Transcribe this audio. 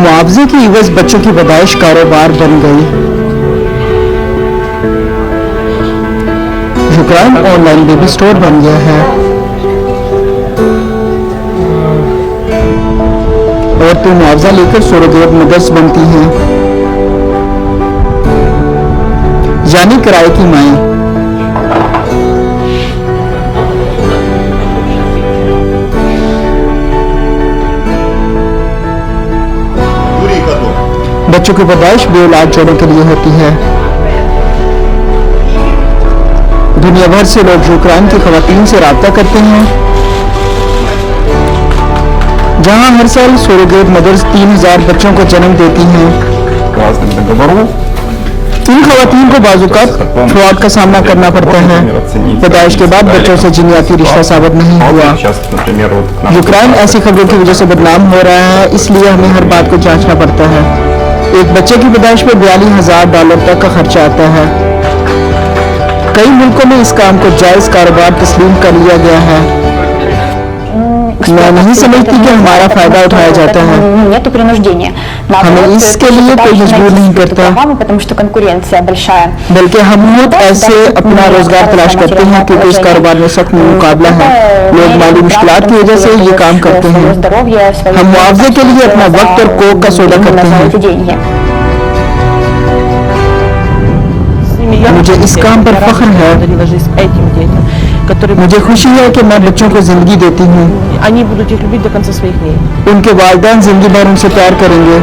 मुआवजे की इवज बच्चों की पैदाइश कारोबार बन गई। शुक्रान ऑनलाइन बेबी स्टोर बन गया है। औरतें मुआवजा लेकर सरोगेट मदर्स बनती हैं, यानी किराए की माएँ। बच्चों की पैदाइश बेऔलाद जोड़ों के लिए होती है। दुनिया भर से लोग यूक्रेन की खवातीन से राब्ता करते हैं, जहां हर साल सरोगेट मदर्स 3000 बच्चों को जन्म देती हैं। इन खवातीन को बाजुकात फ्रॉड का सामना करना पड़ता है। पैदाइश के बाद बच्चों से जिन्याती रिश्ता साबित नहीं हुआ। यूक्रेन ऐसी खबरों की वजह से बदनाम हो रहा है, इसलिए हमें हर बात को जांचना पड़ता है। एक बच्चे की पैदाइश पर $42,000 तक का खर्चा आता है। कई मुल्कों में इस काम को जायज कारोबार तस्लीम कर लिया गया है। मैं नहीं समझती कि हमारा फायदा उठाया जाता है। हमें इसके लिए कोई मजबूर नहीं करता, बल्कि हम खुद ऐसे अपना रोजगार तलाश करते हैं, क्योंकि इस कारोबार में सख्त मुकाबला है। लोग माली मुश्किलात की वजह से ये काम करते हैं। हम मुआवजे के लिए अपना वक्त और कोक का सौदा करते हैं। मुझे इस काम पर फख्र है। मुझे खुशी है कि मैं बच्चों को जिंदगी देती हूँ। उनके वालिदैन जिंदगी भर उनसे प्यार करेंगे।